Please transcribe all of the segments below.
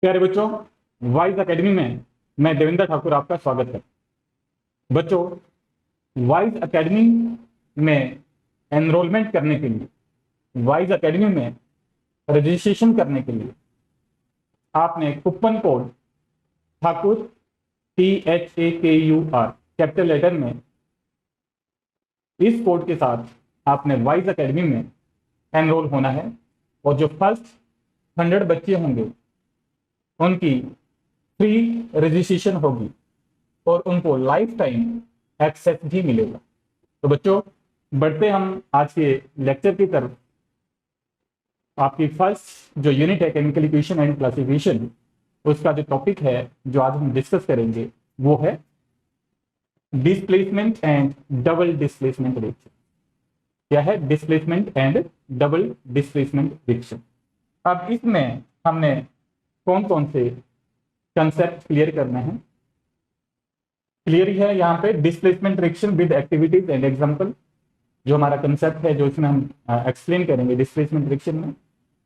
प्यारे बच्चों, wise academy में मैं देवेंद्र ठाकुर आपका स्वागत है। बच्चों, वाइज एकेडमी में एनरोलमेंट करने के लिए, वाइज एकेडमी में रजिस्ट्रेशन करने के लिए आपने coupon code Thakur THAKUR capital letter में, इस कोड के साथ आपने वाइज एकेडमी में एनरोल होना है। और जो फर्स्ट 100 बच्चे होंगे उनकी फ्री रजिस्ट्रेशन होगी और उनको लाइफ टाइम एक्सेस भी मिलेगा। तो बच्चों, बढ़ते हम आज के लेक्चर की तरफ। आपकी फर्स्ट जो यूनिट है केमिकल इक्वेशन एंड क्लासिफिकेशन, उसका जो टॉपिक है जो आज हम डिस्कस करेंगे वो है displacement and double displacement reaction. क्या है displacement and double displacement reaction? अब इसमें हमने कौन कौन से कंसेप्ट क्लियर करने हैं। क्लियर है यहाँ पे displacement reaction with activities and example, जो हमारा कंसेप्ट है जो इसमें हम एक्सप्लेन करेंगे डिस्प्लेसमेंट रिएक्शन में।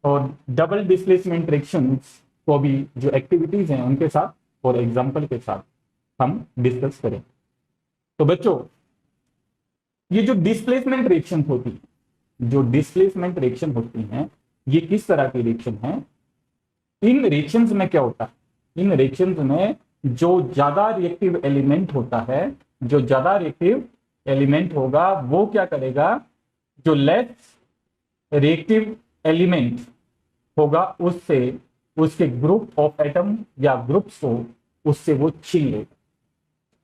और डबल डिस्प्लेसमेंट रिएक्शंस को भी जो एक्टिविटीज हैं उनके साथ और एग्जांपल के साथ हम डिस्कस करें। तो बच्चों, ये जो डिस्प्लेसमेंट रिएक्शन होती है, जो डिस्प्लेसमेंट रिएक्शन होती हैं, ये किस तरह की रिएक्शन है? इन रिएक्शंस में क्या होता है? इन रिएक्शंस में जो ज्यादा रिएक्टिव एलिमेंट होता है, जो ज्यादा रिएक्टिव एलिमेंट होगा वो क्या करेगा? जो लेस रिएक्टिव एलिमेंट होगा उससे, उसके ग्रुप ऑफ एटम या ग्रुप्स को उससे वो छीन लेगा।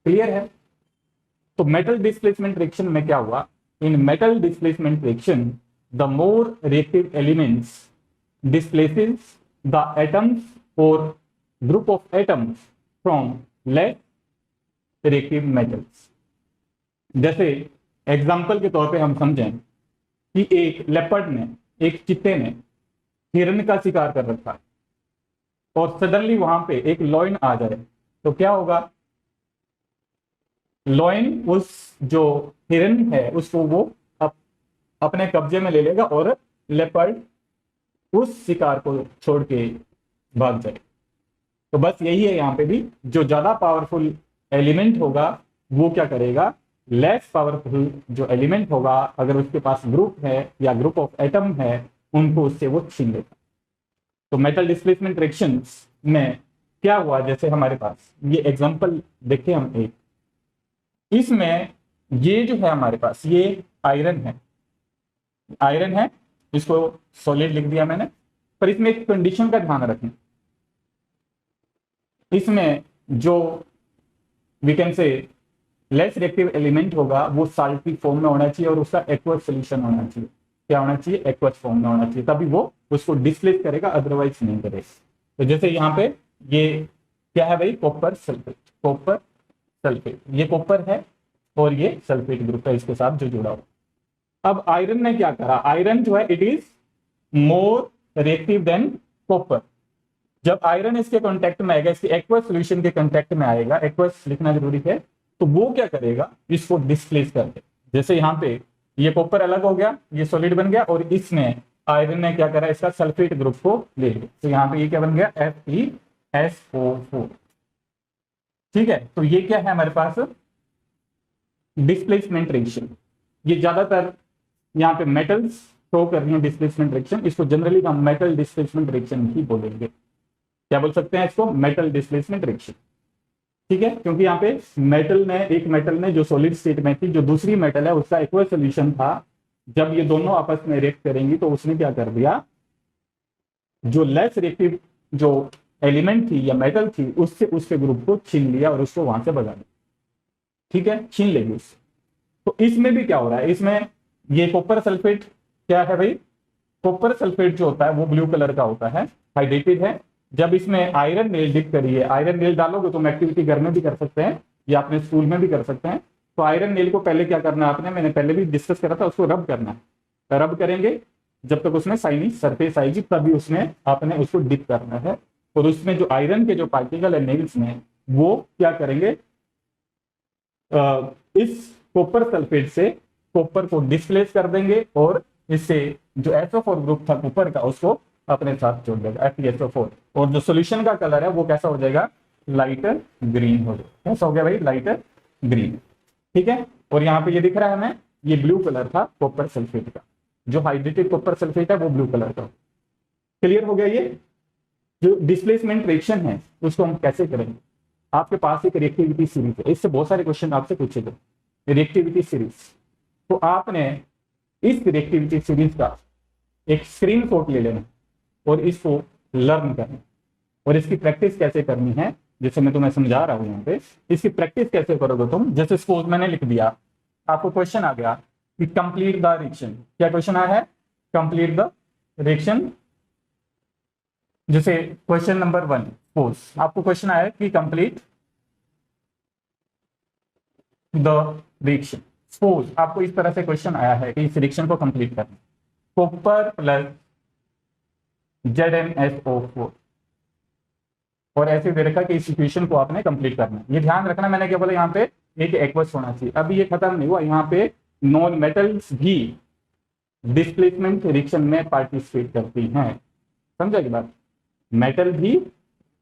क्लियर है? तो मेटल डिस्प्लेसमेंट रिएक्शन में क्या हुआ? इन metal displacement reaction the more reactive elements displaces the atoms or group of atoms from less reactive metals। जैसे एग्जाम्पल के तौर पे हम समझें कि एक लेपर्ड ने, एक चित्ते ने हिरन का शिकार कर रखा है और सडनली वहां पे एक लॉयन आ जाए, तो क्या होगा? लॉयन उस जो हिरन है उसको वो अपने कब्जे में ले लेगा और लेपर्ड उस शिकार को छोड़ के भाग जाए। तो बस यही है यहाँ पे भी, जो ज्यादा पावरफुल एलिमेंट होगा वो क्या करेगा? लेस पावरफुल जो एलिमेंट होगा, अगर उसके पास ग्रुप है या ग्रुप ऑफ एटम है, उनको उससे वो छीन लेगा। तो मेटल डिस्प्लेसमेंट रिएक्शंस में क्या हुआ? जैसे हमारे पास ये एग्जांपल देखें हम एक, इसमें ये जो है हमारे पास ये आयरन है, आयरन है, इसको सॉलिड लिख दिया मैंने। पर इसमें एक कंडीशन का ध्यान रखें, इसमें जो we can say less reactive element होगा वो साल्टी फॉर्म में होना चाहिए और उसका एक्वस सोल्यूशन होना चाहिए। क्या होना चाहिए? एक्वस फॉर्म में होना चाहिए, तभी वो उसको डिस्प्लेस करेगा, अदरवाइज नहीं करेगा। तो जैसे यहाँ पे ये क्या है भाई? कॉपर सल्फेट, कॉपर सल्फेट, ये कॉपर है और ये सल्फेट ग्रुप है इसके साथ जो जुड़ा हुआ। अब आयरन ने क्या करा? आयरन जो है it is more reactive than copper. जब आयरन इसके कांटेक्ट में आएगा, इसके एक्वस सॉल्यूशन के कांटेक्ट में आएगा, एक्वस लिखना जरूरी है, तो वो क्या करेगा? इसको डिस्प्लेस कर दे। जैसे यहाँ पे ये कॉपर अलग हो गया, ये सॉलिड बन गया और इसमें आयरन ने क्या करा? इसका सल्फेट ग्रुप को ले लिया। तो यहाँ पे ये क्या बन गया? FeSO4। ठीक है, तो ये क्या है हमारे पास? Displacement reaction. ये ज्यादातर यहाँ पे मेटल्स शो कर रही है डिस्प्लेसमेंट रिएक्शन, इसको जनरली हम मेटल डिस्प्लेसमेंट रिएक्शन ही बोलेंगे। क्या बोल सकते हैं इसको? Metal displacement reaction. ठीक है, क्योंकि यहाँ पे मेटल ने, एक मेटल ने जो सॉलिड स्टेट में थी, जो दूसरी मेटल है उसका एक्वस सॉल्यूशन था, जब ये दोनों आपस में रिएक्ट करेंगी तो उसने क्या कर दिया? जो लेस रिएक्टिव जो एलिमेंट थी या मेटल थी उससे उसके ग्रुप को छीन लिया और उसको वहां से भगा दिया। ठीक है, छीन लेगी उससे। तो इसमें भी क्या हो रहा है? इसमें ये कॉपर सल्फेट क्या है भाई? कॉपर सल्फेट जो होता है वो ब्लू कलर का होता है, हाइड्रेटेड है। जब इसमें आयरन नेल डिप करिए, आयरन नेल डालोगे तो हम एक्टिविटी घर में भी कर सकते हैं या अपने स्कूल में भी कर सकते हैं। तो आयरन नेल को पहले क्या करना है आपने, मैंने पहले भी डिस्कस करा था, उसको रब करना है। रब करेंगे जब तक उसमें शाइनी सरफेस आएगी तभी उसमें आपने उसको डिप करना है। और उसमें जो आयरन के जो पार्टिकल है नेल्स में, वो क्या करेंगे? इस कॉपर सल्फेट से कॉपर को डिस्प्लेस कर देंगे और इससे जो SO4 ग्रुप था कॉपर का उसको अपने साथ जोड़ देगा FeSO4, और जो सोल्यूशन का कलर है वो कैसा हो जाएगा, लाइटर ग्रीन हो जाएगा। कैसा हो गया भाई, लाइटर ग्रीन। ठीक है, और यहाँ पे ये दिख रहा है हमें, ये ब्लू कलर था कॉपर सल्फेट का, जो हाइड्रेटेड कॉपर सल्फेट है वो ब्लू कलर का। क्लियर हो गया। ये जो डिस्प्लेसमेंट रिएक्शन है उसको हम कैसे करेंगे, आपके पास एक रिएक्टिविटी सीरीज है, इससे बहुत सारे क्वेश्चन आपसे पूछे गए। रिएक्टिविटी सीरीज, तो आपने इस रिएक्टिविटी सीरीज का एक स्क्रीनशॉट ले लेना और इसको लर्न करना, और इसकी प्रैक्टिस कैसे करनी है, जैसे मैं तुम्हें समझा रहा हूं यहाँ पे, इसकी प्रैक्टिस कैसे करोगे तुम। जैसे सपोज मैंने लिख दिया, आपको क्वेश्चन आ गया कि कंप्लीट द रिएक्शन। क्या क्वेश्चन आया है, कंप्लीट द रिएक्शन। जैसे क्वेश्चन नंबर 1, सपोज आपको क्वेश्चन आया कि कंप्लीट द रिएक्शन। सपोज आपको इस तरह से क्वेश्चन आया है कि इस रिएक्शन को कंप्लीट करना, कॉपर प्लस ZnSO4, और ऐसे दे रखा कि इस इक्वेशन को आपने कंप्लीट करना है। ये ध्यान रखना, मैंने क्या बोला, यहाँ पे एक एक्वस होना चाहिए। अभी ये खत्म नहीं हुआ, यहाँ पे नॉन मेटल्स भी डिस्प्लेसमेंट रिएक्शन में पार्टिसिपेट करती हैं। समझा की बात, मेटल भी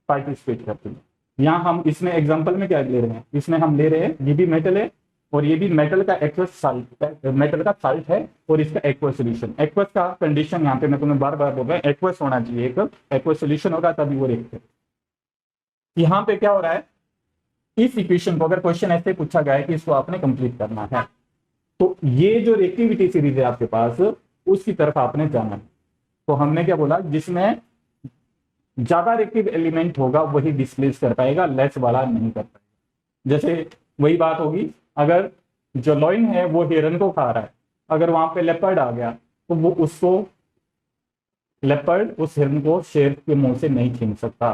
पार्टिसिपेट करती है। यहाँ हम इसमें एग्जांपल में क्या ले रहे हैं, इसमें हम ले रहे हैं ये भी मेटल है और ये भी मेटल का एक्वस साल्ट, मेटल का साल्ट है और इसका एक्वस सॉल्यूशन। एक्वस का कंडीशन यहाँ पे मैं तुम्हें बार बार बोल रहा हूँ, एक्वस होना चाहिए, एक एक्वस सॉल्यूशन होगा तभी वो रिएक्ट। यहाँ पे क्या हो रहा है, इस इक्वेशन को अगर क्वेश्चन ऐसे पूछा गया है कि इसको आपने कंप्लीट करना है, तो ये जो रिएक्टिविटी सीरीज है आपके पास, उसकी तरफ आपने जाना है। तो हमने क्या बोला, जिसमें ज्यादा रिएक्टिव एलिमेंट होगा वही डिस्प्लेस कर पाएगा, लेस वाला नहीं कर पाएगा। जैसे वही बात होगी, अगर जो लॉइन है वो हिरन को खा रहा है, अगर वहां पे लेपर्ड आ गया तो वो उसको, लेपर्ड उस हिरन को शेर के मुंह से नहीं छीन सकता,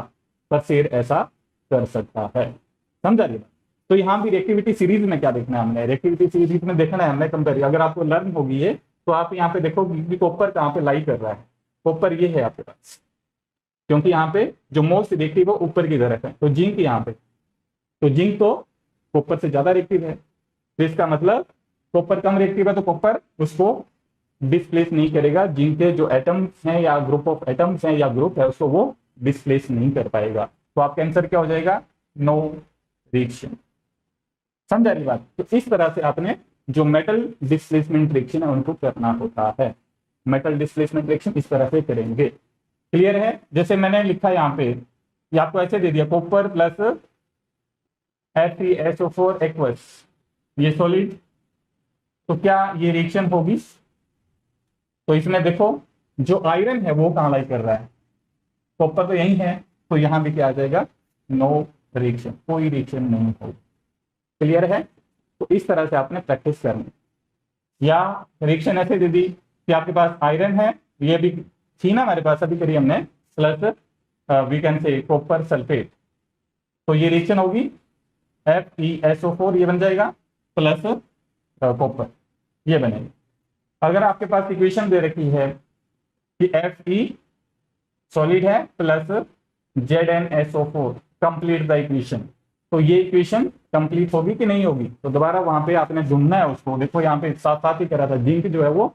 पर शेर ऐसा कर सकता है। समझा लिया। तो यहाँ भी रिएक्टिविटी सीरीज में क्या देखना है हमने, रिएक्टिविटी सीरीज में देखना है हमने कंपेयर। अगर आपको लर्न होगी ये, तो आप यहाँ पे देखो कि कॉपर कहाँ पे लाई कर रहा है, कॉपर ये है आपके पास, क्योंकि यहाँ पे जो मोस्ट रिएक्टिव है ऊपर की तरफ है, तो जिंक यहाँ पे, तो जिंक तो कॉपर से ज्यादा रिएक्टिव है, तो इसका मतलब कॉपर कम रिएक्टिव है तो कॉपर उसको डिस्प्लेस नहीं करेगा, जिंक के जो एटम्स हैं या ग्रुप ऑफ एटम्स हैं या ग्रुप है उसको वो डिस्प्लेस नहीं कर पाएगा। तो आपका आंसर क्या हो जाएगा, नो रिएक्शन। समझा रही बात। तो इस तरह से आपने जो मेटल डिस्प्लेसमेंट रिएक्शन है उनको करना होता है। मेटल डिस्प्लेसमेंट रिएक्शन इस तरह से करेंगे। क्लियर है। जैसे मैंने लिखा यहाँ पे, ये आपको ऐसे दे दिया, कॉपर प्लस FeSO4 एक्वस, ये सॉलिड, तो क्या ये रिएक्शन होगी। तो इसमें देखो जो आयरन है वो कहाँ लाई कर रहा है, कॉपर तो यही है, तो यहां भी क्या आ जाएगा, नो रिएक्शन, कोई रिएक्शन नहीं होगी। क्लियर है। तो इस तरह से आपने प्रैक्टिस करनी। या रिएक्शन ऐसे दे दी कि आपके पास आयरन है, ये भी थी ना हमारे पास, अभी करी हमने, plus we can say copper sulphate, तो ये रिएक्शन होगी FeSO4, ये बन जाएगा, प्लस कॉपर, ये बनेगा। अगर आपके पास इक्वेशन दे रखी है कि Fe सॉलिड है plus ZnSO4, complete the equation, तो ये इक्वेशन कंप्लीट होगी कि नहीं होगी। तो दोबारा वहां पे आपने ढूंढना है उसको। देखो यहाँ पे साथ साथ ही करा था, जिंक जो है वो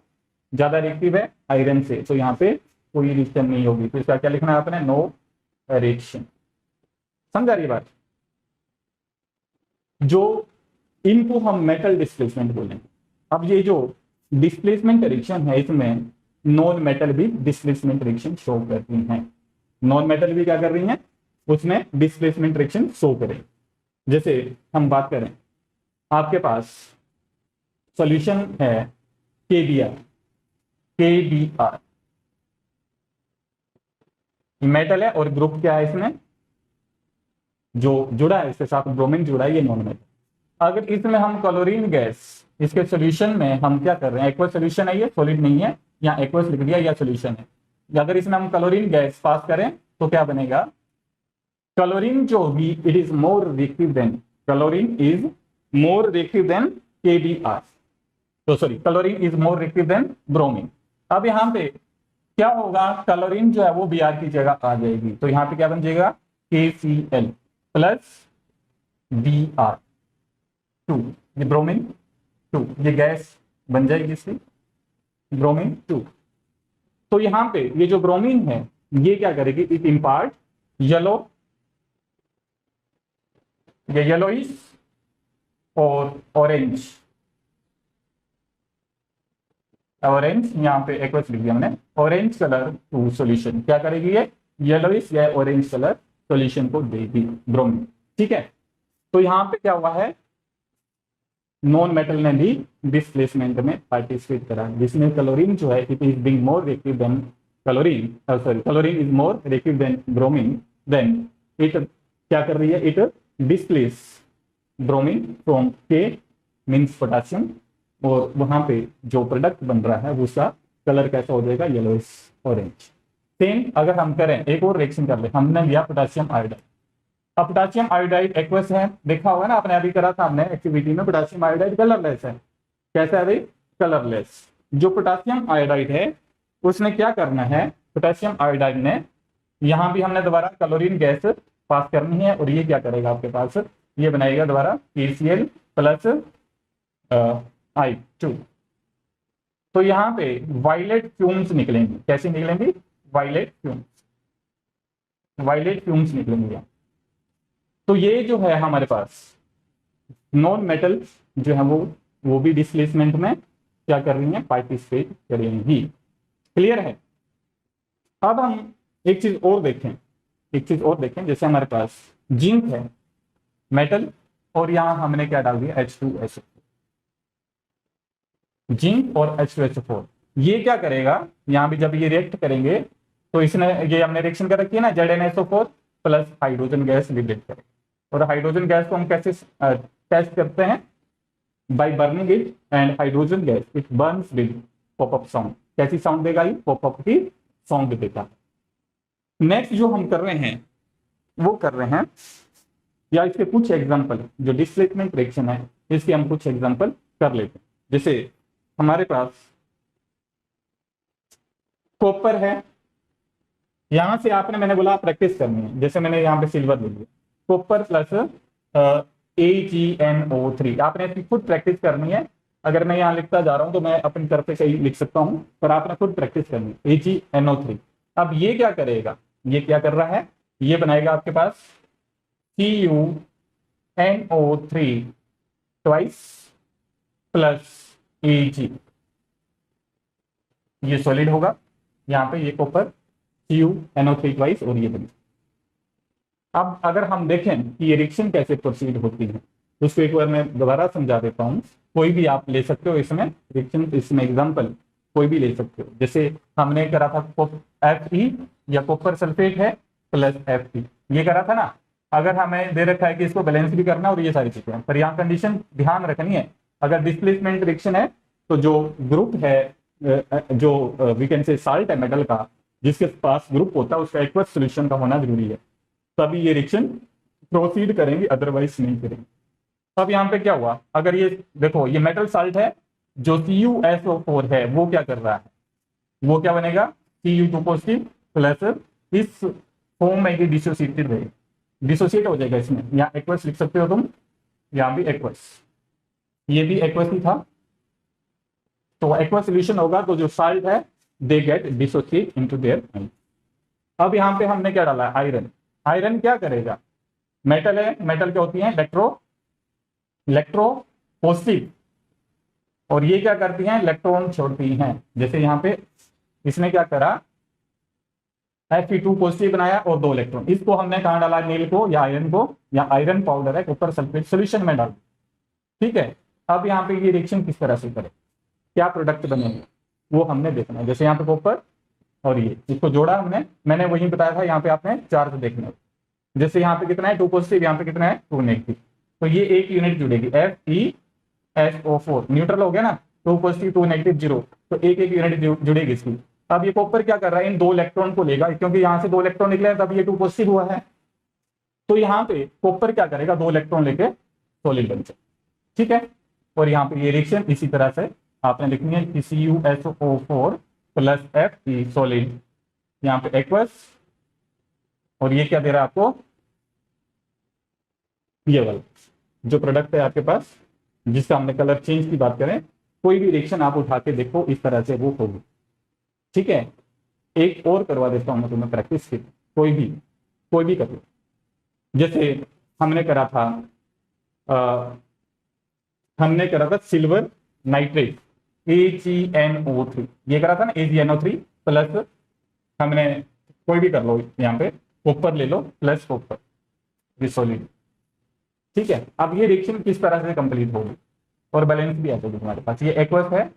ज्यादा रिएक्टिव है आयरन से, तो यहाँ पे कोई रिएक्शन नहीं होगी। तो इसका क्या लिखना है आपने, नो रिएक्शन। समझा रही बात। जो इनको हम मेटल डिस्प्लेसमेंट बोलेंगे। अब ये जो डिस्प्लेसमेंट रिएक्शन है, इसमें नॉन मेटल भी डिस्प्लेसमेंट रिएक्शन शो करती हैं। नॉन मेटल भी क्या कर रही हैं, उसमें डिस्प्लेसमेंट रिएक्शन शो करें। जैसे हम बात करें, आपके पास सॉल्यूशन है KBr, मेटल है और ग्रुप क्या है इसमें जो जुड़ा है, इसके साथ ब्रोमीन जुड़ा है, ये नॉन मेटल। अगर इसमें हम क्लोरीन गैस, इसके सॉल्यूशन में हम क्या कर रहे हैं, एक्वस सॉल्यूशन है, ये सॉलिड नहीं है, यहाँ एक्वस लिख दिया, या सॉल्यूशन है। अगर इसमें हम क्लोरीन गैस पास करें तो क्या बनेगा, क्लोरीन जो भी, it is more reactive than, chlorine is more reactive then KBr, तो sorry, chlorine is more reactive than bromine. अब यहाँ पे क्या होगा, क्लोरीन जो है वो Br की जगह आ जाएगी, तो यहाँ पे क्या बन जाएगा, KCl प्लस Br2, ये ब्रोमीन 2, ये गैस बन जाएगी इसकी ब्रोमीन 2। तो यहाँ पे ये जो ब्रोमीन है ये क्या करेगी, इट इम्पार्ट येलो, ये येलोइश और ऑरेंज, ऑरेंज यहाँ पे एक्वस लिख दिया हमने, ऑरेंज कलर टू सॉल्यूशन। क्या करेगी ये, येलोइश या ऑरेंज कलर सॉल्यूशन को देगी ब्रोमीन। ठीक है, तो यहाँ पे क्या हुआ है, नॉन मेटल ने भी डिस्प्लेसमेंट में पार्टिसिपेट करा, जिसमें क्लोरीन जो है it is being more reactive than chlorine, sorry chlorine is more reactive than bromine, then it क्या कर रही है, it displace bromine from K means potassium, और वहां पे जो प्रोडक्ट बन रहा है उसका कलर कैसा हो जाएगा, येलोइश ऑरेंज। सेम अगर हम करें एक और रिएक्शन कर ले, हमने लिया पोटासियम आयोडाइड। अब पोटासियम आयोडाइड एक्वस है, देखा होगा ना आपने, अभी करा था हमने एक्टिविटी में, पोटासियम आयोडाइड कलरलेस है। कैसा है भाई, कलरलेस। जो पोटासियम आयोडाइड है उसने क्या करना है, पोटासियम आयोडाइड ने यहां भी हमने दोबारा क्लोरीन गैस पास करनी है, और ये क्या करेगा आपके पास, ये बनाएगा दोबारा KCl प्लस I2। तो यहाँ पे वायलेट फ्यूम्स निकलेंगे, कैसे निकलेंगे, वायलेट फ्यूम्स, वायलेट फ्यूम्स निकलेंगे। तो ये जो है हमारे पास नॉन मेटल जो है वो भी डिस्प्लेसमेंट में क्या कर रही है, पार्टिसिपेट करेंगी। क्लियर है। अब हम एक चीज और देखें, एक चीज और देखें, जैसे हमारे पास जिंक है मेटल, और यहां हमने क्या डाल दिया, H2SO4, जिंक और H2SO4। ये क्या करेगा, यहां भी जब ये रिएक्ट करेंगे तो इसने, ये हमने रिएक्शन कर रखी है ना, ZnSO4 plus hydrogen gas liberate करेगा। और हाइड्रोजन गैस को हम कैसे टेस्ट करते हैं, by burning it, and hydrogen gas it Burns with popup sound. कैसी साउंड देगा, ये पॉपअप की साउंड देता है। नेक्स्ट जो हम कर रहे हैं वो कर रहे हैं, या इसके कुछ एग्जांपल जो डिस्प्लेसमेंट रिएक्शन है इसके हम कुछ एग्जांपल कर लेते हैं। जैसे हमारे पास कॉपर है, यहां से आपने, मैंने बोला प्रैक्टिस करनी है, जैसे मैंने यहाँ पे सिल्वर ले लिया, कॉपर प्लस AgNO3, आपने इसकी खुद प्रैक्टिस करनी है। अगर मैं यहाँ लिखता जा रहा हूं तो मैं अपनी तरफ से सही लिख सकता हूं, पर आपने खुद प्रैक्टिस करनी है। AgNO3, अब ये क्या करेगा, ये क्या कर रहा है, ये बनाएगा आपके पास CuNO3 ट्वाइस प्लस Ag, ये सॉलिड होगा, यहाँ पे ये कॉपर CuNO3 ट्वाइस, और ये बनी। अब अगर हम देखें कि ये रिएक्शन कैसे प्रोसीड होती है, उसको एक बार मैं दोबारा समझा देता हूँ। कोई भी आप ले सकते हो इसमें रिएक्शन, इसमें एग्जांपल कोई भी ले सकते हो। जैसे हमने करा था Fe या कॉपर सल्फेट है प्लस Fe, ये करा था ना। अगर हमें दे रखा है कि इसको बैलेंस भी करना और ये सारी चीजें, पर यहाँ कंडीशन ध्यान रखनी है, अगर डिस्प्लेसमेंट रिएक्शन है तो जो ग्रुप है, जो वी कैन से साल्ट है मेटल का, जिसके पास ग्रुप होता है उसका एक्वस सॉल्यूशन का होना जरूरी है, तभी ये रिएक्शन प्रोसीड करेंगे, अदरवाइज नहीं करेंगे। अब यहाँ पे क्या हुआ, अगर ये देखो ये मेटल साल्ट है, जो CuSO4 है वो क्या कर रहा है, वो क्या बनेगा, Cu2 पॉजिटिव प्लस इस फॉर्म में डिसोसिएटेड रहेगा, डिसोसिएट हो जाएगा इसमें। यहाँ एक्वस लिख सकते हो तुम, यहाँ भी एक्वस, ये भी एक्वस ही था, तो एक्वस सॉल्यूशन होगा, तो जो साल्ट है they get dissociate into their ion. अब यहाँ पे हमने क्या डाला, आयरन। आयरन क्या करेगा, मेटल है, मेटल क्या होती है, इलेक्ट्रो पॉजिटिव, और ये क्या करती हैं, इलेक्ट्रॉन छोड़ती हैं। जैसे यहाँ पे इसने क्या करा, Fe2 पॉजिटिव बनाया और 2 इलेक्ट्रॉन, इसको हमने कहाँ डाला, नील को या आयरन को, या आयरन पाउडर है कॉपर सल्फेट सॉल्यूशन में डाल। ठीक है, अब यहाँ पे ये रिएक्शन किस तरह से करे, क्या प्रोडक्ट बनेगा वो हमने देखना है। जैसे यहाँ पे कॉपर और ये, इसको जोड़ा हमने, मैंने वही बताया था, यहाँ पे आपने चार्ज देखना है। जैसे यहाँ पे कितना है 2 पॉजिटिव, यहाँ पे कितना है 2 नेगेटिव, तो ये एक यूनिट जुड़ेगी, FeSO4 न्यूट्रल हो गया ना, 2 पॉजिटिव 2 नेगेटिव 0, तो एक एक यूनिट जुड़ेगी इसकी। अब ये कॉपर क्या कर रहा है, इन 2 इलेक्ट्रॉन को लेगा, क्योंकि यहाँ से 2 इलेक्ट्रॉन निकले तब ये 2 पॉजिटिव हुआ है, तो यहाँ पे कॉपर क्या करेगा, 2 इलेक्ट्रॉन लेके सॉलिड बन जाए। ठीक है, और यहाँ पे ये रिएक्शन इसी तरह से आपने लिखनी है कि CuSO4 प्लस Fe सॉलिड, यहाँ पे एक्वस, और ये क्या दे रहा है आपको, ये वाला जो प्रोडक्ट है आपके पास, जिसका हमने कलर चेंज की बात करें, कोई भी रिएक्शन आप उठा के देखो इस तरह से वो होगी। ठीक है, एक और करवा देता हूँ मैं तुम्हें प्रैक्टिस की, कोई भी कर लो। जैसे हमने करा था सिल्वर नाइट्रेट AgNO3, ये करा था ना AgNO3 प्लस, हमने कोई भी कर लो, यहाँ पे कॉपर ले लो प्लस कॉपर सॉलिड। ठीक है, अब ये रिएक्शन किस तरह से कंप्लीट होगी और बैलेंस भी आ जाएगी तुम्हारे पास। ये एक्वस है,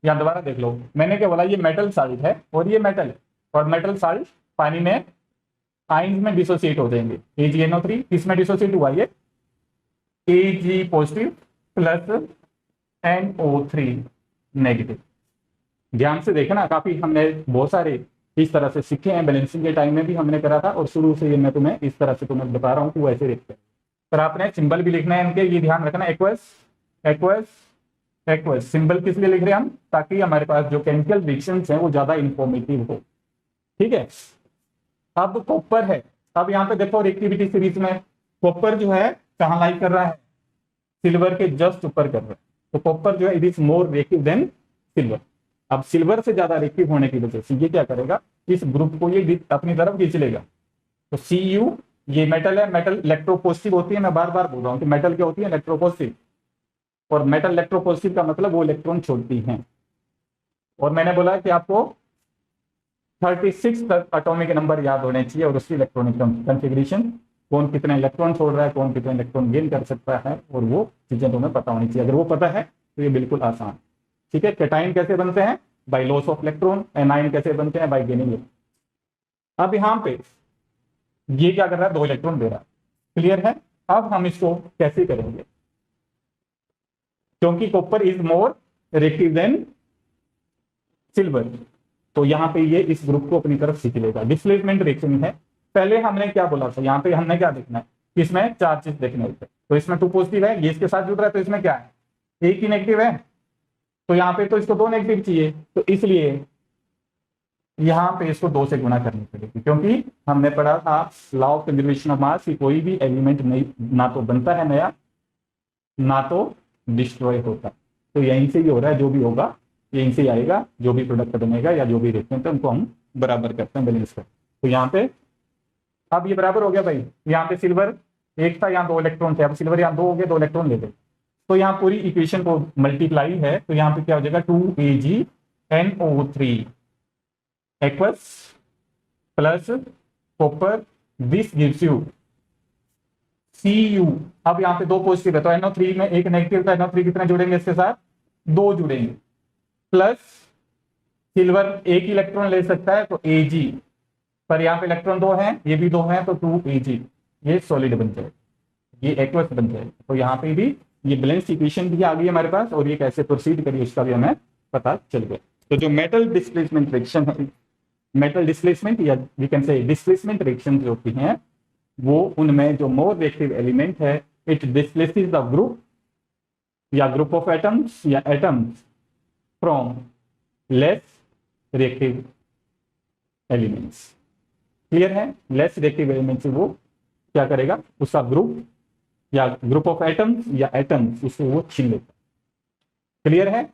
या दोबारा देख लो, मैंने क्या बोला, ये मेटल साल्ट है और ये मेटल, और मेटल साल्ट पानी में आयंस में डिसोसिएट हो जाएंगे। AgNO3 किसमें डिसोसिएट हुआ, ये Ag positive plus NO3 negative. ध्यान से देखना, काफी हमने बहुत सारे इस तरह से सीखे हैं, बैलेंसिंग के टाइम में भी हमने करा था, और शुरू से ये मैं तुम्हें इस तरह से तुम्हें बता रहा हूँ कि वैसे देखते हैं। पर आपने सिंबल भी लिखना है इनके, ये ध्यान रखना, एक्वस सिंबल किस लिए लिख रहे हैं हम, ताकि हमारे पास जो केमिकल रिएक्शंस हैं वो ज्यादा इंफॉर्मेटिव हो। ठीक है, अब कॉपर है, अब यहाँ पे देखो रिएक्टिविटी सीरीज में कॉपर जो है कहाँ लाई कर रहा है, सिल्वर के जस्ट ऊपर कर रहा है। तो कॉपर जो है it is more reactive then silver. अब सिल्वर से ज्यादा रिएक्टिव होने की वजह से ये क्या करेगा, इस ग्रुप को ये अपनी तरफ खींच लेगा। तो Cu, ये मेटल है, मेटल इलेक्ट्रोपॉजिटिव होती है, मैं बार बार बोल रहा हूँ कि मेटल क्या होती है, इलेक्ट्रोपॉजिटिव, और मेटल इलेक्ट्रोपॉजिटिव का मतलब वो इलेक्ट्रॉन छोड़ती हैं। और मैंने बोला कि आपको 36 तक एटॉमिक नंबर याद होने चाहिए, और उसकी इलेक्ट्रॉनिक कॉन्फ़िगरेशन, कौन कितने इलेक्ट्रॉन छोड़ रहा है, कौन कितने इलेक्ट्रॉन गेन कर सकता है, और वो चीजें तुम्हें पता होनी चाहिए। अगर वो पता है तो ये बिल्कुल आसान। ठीक है, कैटाइन कैसे बनते हैं, by loss of electron, A9 कैसे बनते हैं, बाय गेनिंग। अब यहाँ पे ये क्या कर रहा है, 2 इलेक्ट्रॉन दे रहा है, क्लियर है। अब हम इसको कैसे करेंगे, क्योंकि copper is more reactive then silver, तो यहाँ पे ये इस ग्रुप को अपनी तरफ खींच लेगा। डिस्प्लेसमेंट रिएक्शन है। पहले हमने क्या बोला था, यहाँ पे हमने क्या देखना है, इसमें चार्जेस देखने होते हैं। तो इसमें 2 पॉजिटिव है, ये इसके साथ जुड़ रहा है, तो इसमें क्या है, एक ही नेगेटिव है, तो यहाँ पे तो इसको 2 नेगेटिव चाहिए, तो इसलिए यहाँ पे इसको 2 से गुणा करनी पड़ेगी, क्योंकि हमने पढ़ा था law of conservation of mass कि कोई भी एलिमेंट नहीं, ना तो बनता है नया, ना तो डिस्ट्रॉय होता। तो यहीं से ही हो रहा है, जो भी होगा यहीं से आएगा, जो भी प्रोडक्ट बनेगा या जो भी रिएक्टेंट है उनको हम बराबर करते हैं, बैलेंस करते हैं। तो यहाँ पे अब ये बराबर हो गया भाई, यहाँ पे सिल्वर एक था, यहाँ 2 इलेक्ट्रॉन थे, अब सिल्वर यहाँ 2 हो गए, 2 इलेक्ट्रॉन ले गए, तो यहाँ पूरी इक्वेशन को मल्टीप्लाई है, तो यहाँ पे क्या हो जाएगा 2AgNO3 aqueous plus copper, this gives you Cu। अब यहाँ पे 2 पॉजिटिव है, तो NO3 में एक नेगेटिव था, NO3 कितने जुड़ेंगे इसके साथ, 2 जुड़ेंगे, प्लस सिल्वर एक इलेक्ट्रॉन ले सकता है, तो Ag, पर यहाँ पे इलेक्ट्रॉन 2 हैं, ये भी 2 हैं, तो 2Ag, ये सॉलिड बन जाएगा, ये एक्वस बन जाएगा। तो यहाँ पे भी ये बैलेंस इक्वेशन भी आ गई हमारे पास, और ये कैसे प्रोसीड करिए उसका भी हमें पता चल गया। तो जो मेटल डिस्प्लेसमेंट रिएक्शन है, मेटल डिस्प्लेसमेंट या we can say displacement reaction जो होती हैं, वो उनमें जो मोर रिएक्टिव एलिमेंट है, इट डिस्प्लेसेस द ग्रुप या ग्रुप ऑफ एटम्स या atoms from less reactive elements. Clear है, लेस रिएक्टिव एलिमेंट से वो क्या करेगा, उसका ग्रुप या ग्रुप ऑफ एटम्स या एटम्स उससे वो छीन लेता। क्लियर है,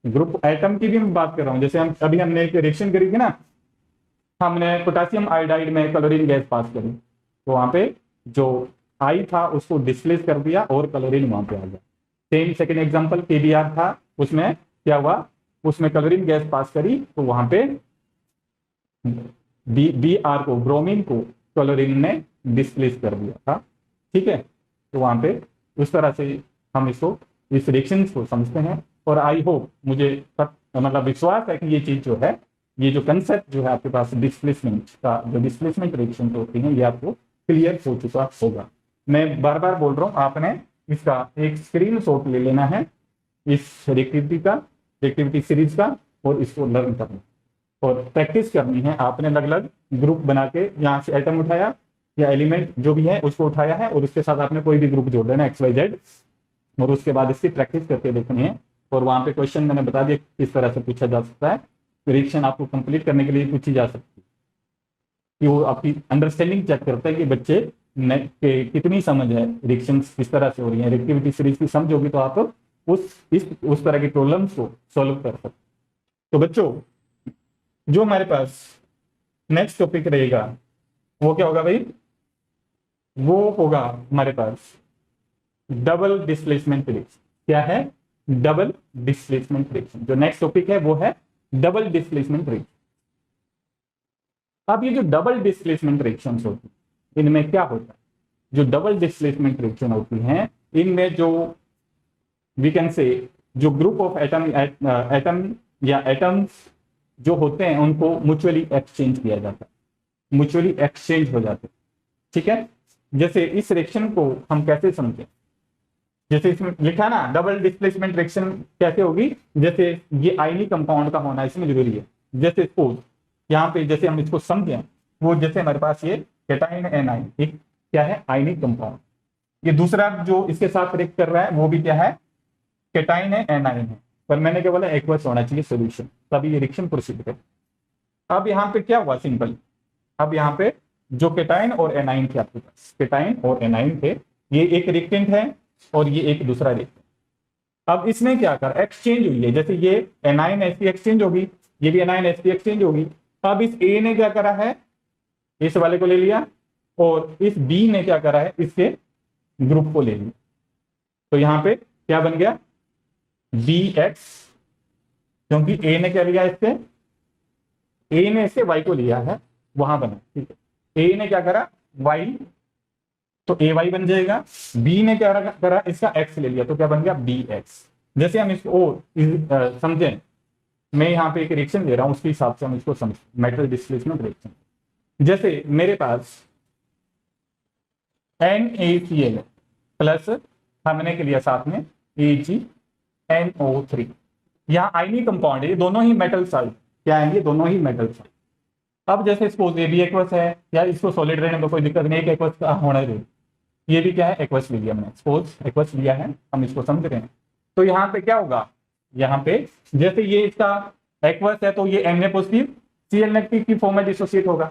ग्रुप एटम की भी मैं बात कर रहा हूं। जैसे हम अभी हमने एक रिएक्शन करी थी ना, हमने पोटेशियम आयोडाइड में क्लोरीन गैस पास करी, तो वहां पे जो आई था उसको डिस्प्लेस कर दिया और क्लोरीन वहां पे आ गया। सेम सेकेंड एग्जांपल KBr था, उसमें क्या हुआ, उसमें क्लोरीन गैस पास करी, तो वहां पे Br को, ब्रोमीन को क्लोरीन ने डिस्प्लेस कर दिया था। ठीक है, तो वहां पे उस तरह से हम इसको, इस रिएक्शन को समझते हैं। और आई होप, मुझे मतलब विश्वास है कि ये चीज जो है, ये जो कंसेप्ट जो है आपके पास डिस्प्लेसमेंट का, जो डिस्प्लेसमेंट रिएक्शन होती है, ये आपको क्लियर हो चुका होगा। मैं बार बार बोल रहा हूँ, आपने इसका एक स्क्रीनशॉट ले लेना है, इस रिएक्टिविटी सीरीज का, और इसको लर्न करना और प्रैक्टिस करनी है। आपने अलग अलग ग्रुप बना के यहाँ से एटम उठाया या एलिमेंट जो भी है उसको उठाया है, और उसके साथ आपने कोई भी ग्रुप जोड़ देना XYZ, और उसके बाद इसकी प्रैक्टिस करके देखनी है। और वहां पे क्वेश्चन मैंने बता दिया किस तरह से पूछा जा सकता है, रिएक्शन आपको कंप्लीट करने के लिए पूछी जा सकती है, कि वो आपकी अंडरस्टैंडिंग चेक करता है कि बच्चे के कितनी समझ है, रिएक्शन किस तरह से हो रही है। रिएक्टिविटी सीरीज की समझ होगी तो आप उस तरह की प्रॉब्लम्स को सॉल्व कर सकते। तो बच्चों जो हमारे पास नेक्स्ट टॉपिक रहेगा वो क्या होगा भाई, वो होगा हमारे पास डबल डिस्प्लेसमेंट रिएक्शन। क्या है, डबल डिस्प्लेसमेंट रिएक्शन। जो नेक्स्ट टॉपिक है वो है डबल डिस्प्लेसमेंट रिएक्शन। अब ये जो डबल डिस्प्लेसमेंट रिएक्शंस होती है इनमें क्या होता है, जो डबल डिस्प्लेसमेंट रिएक्शन होती हैं इनमें जो वी कैन से जो ग्रुप ऑफ एटम या एटम्स जो होते हैं उनको म्यूचुअली एक्सचेंज किया जाता है, म्यूचुअली एक्सचेंज हो जाते हैं। ठीक है, जैसे इस रिएक्शन को हम कैसे समझें, जैसे इसमें लिखा ना डबल डिस्प्लेसमेंट रिएक्शन कैसे होगी, जैसे ये आयनिक कंपाउंड का होना इसमें जरूरी है। जैसे सपोज यहाँ पे जैसे हम इसको समझें, वो जैसे हमारे पास ये कैटाइन एनाइन एक क्या है आयनिक कंपाउंड, ये दूसरा जो इसके साथ रिएक्ट कर रहा है वो भी क्या है कैटाइन है एनाइन है, पर मैंने क्या बोला एक्वस होना चाहिए सोल्यूशन, तभी ये रिएक्शन प्रोसीड करे। अब यहाँ पे क्या हुआ सिंपल, अब यहाँ पे जो कैटाइन और एनाइन थे आपके पास, कैटाइन और एनाइन थे, ये एक रिएक्टेंट है और ये एक दूसरा रिएक्टेंट। अब इसमें क्या कर एक्सचेंज हुई है, जैसे ये एनाइन एसपी एक्सचेंज होगी, ये भी एनाइन एसपी एक्सचेंज होगी। अब इस ए ने क्या करा है, इस वाले को ले लिया, और इस बी ने क्या करा है, इसके ग्रुप को ले लिया। तो यहाँ पे क्या बन गया बी एक्स, क्योंकि ए ने क्या लिया इससे, ए ने इससे वाई को लिया है, वहां बना। ठीक है, ए ने क्या करा वाई, तो ए वाई बन जाएगा। बी ने क्या करा इसका एक्स ले लिया, तो क्या बन गया बी एक्स। जैसे हम इसको समझें, मैं यहाँ पे एक रिएक्शन दे रहा हूं उसके हिसाब से हम इसको समझ, मेटल डिस्प्लेसमेंट रिएक्शन। जैसे मेरे पास NaCl प्लस हमने के लिया साथ में AgNO3, यहाँ आयनिक कंपाउंड है, ये दोनों ही मेटल साल्ट क्या है, ये दोनों ही मेटल साल्ट। अब जैसे सपोज ये भी एक्वस है, या इसको सॉलिड रहने में कोई दिक्कत नहीं, एक एक्वस का होना चाहिए, ये भी क्या है एक्वस ले लिया मैंने, सपोज एक्वस लिया है, हम इसको समझ रहे हैं। तो यहाँ पे क्या होगा, यहाँ पे जैसे ये इसका एक्वस है तो ये Na पॉजिटिव Cl नेगेटिव की फॉर्म में डिसोसिएट होगा।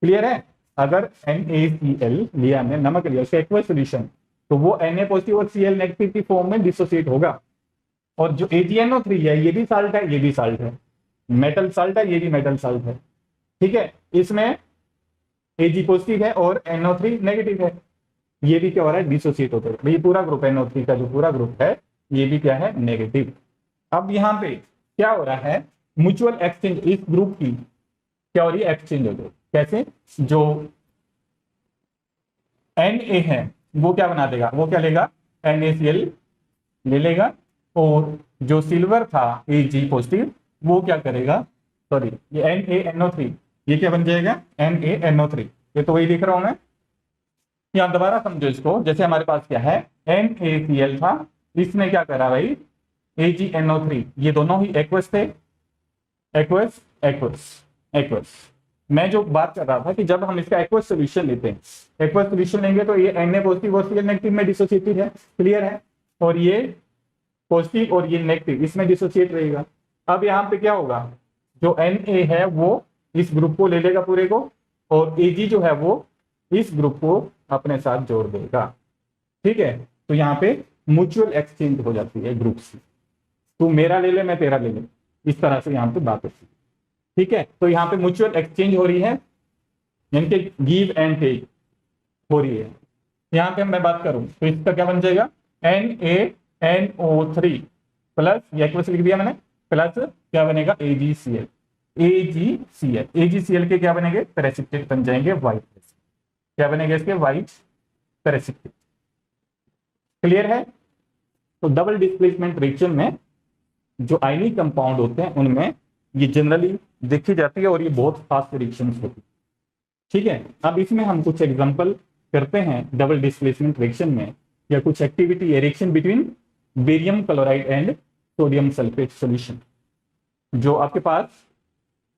क्लियर है, अगर NaCl लिया हमने, नमक लिया, उसका एक्वस सोल्यूशन, तो वो Na पॉजिटिव और Cl नेगेटिव की फॉर्म में डिसोसिएट होगा। और जो AgNO3 है ये भी साल्ट है, ये भी साल्ट है, मेटल साल्ट है, ये भी मेटल साल्ट है। ठीक है, इसमें Ag पॉजिटिव है और NO3 नेगेटिव है, ये भी क्या हो रहा है डिसोसिएट होता है। ये पूरा ग्रुप NO3 का जो पूरा ग्रुप है ये भी क्या है नेगेटिव। अब यहाँ पे क्या हो रहा है म्यूचुअल एक्सचेंज, इस ग्रुप की क्या हो रही है एक्सचेंज हो रही। कैसे, जो Na है वो क्या बना देगा, वो क्या लेगा NaCl ले लेगा, और जो सिल्वर था Ag पॉजिटिव वो क्या करेगा, सॉरी ये NaNO3, ये क्या बन जाएगा NaNO3, ये तो वही लिख रहा हूं मैं। यहां दोबारा समझो इसको, जैसे हमारे पास क्या है NaCl था, इसने क्या करा भाई AgNO3, ये दोनों ही एक्वस थे, एक्वस एक्वस एक्वस। मैं जो बात कर रहा था कि जब हम इसका एक्वस सोल्यूशन लेते हैं, एक्वस सोल्यूशन लेंगे तो ये Na पॉजिटिव और Cl नेगेटिव में डिसोसिएटेड है, क्लियर है, और ये पॉजिटिव और ये नेगेटिव इसमें डिसोसिएट रहेगा। अब यहाँ पे क्या होगा, जो Na है वो इस ग्रुप को ले लेगा पूरे को, और Ag जो है वो इस ग्रुप को अपने साथ जोड़ देगा। ठीक है, तो यहाँ पे म्यूचुअल एक्सचेंज हो जाती है ग्रुप से, तू मेरा ले ले मैं तेरा ले ले, इस तरह से यहाँ पे बात होती है। ठीक है, तो यहाँ पे म्यूचुअल एक्सचेंज हो रही है, यानी कि गिव एंड टेक हो रही है। यहाँ पे मैं बात करूं तो इसका क्या बन जाएगा NaNO3 प्लस, ये एक्वस लिख दिया मैंने, प्लस क्या बनेगा AgCl, AgCl के क्या बनेंगे प्रेसिपिटेट बन जाएंगे व्हाइट, क्या बनेगा इसके व्हाइट प्रेसिपिटेट। क्लियर है, तो डबल डिस्प्लेसमेंट रिएक्शन में जो आयनिक कंपाउंड होते हैं उनमें ये जनरली देखी जाती है, और ये बहुत फास्ट रिएक्शंस होती है। ठीक है, अब इसमें हम कुछ एग्जांपल करते हैं डबल डिस्प्लेसमेंट रिएक्शन में, या कुछ activity reaction between barium chloride and sodium sulphate solution. जो आपके पास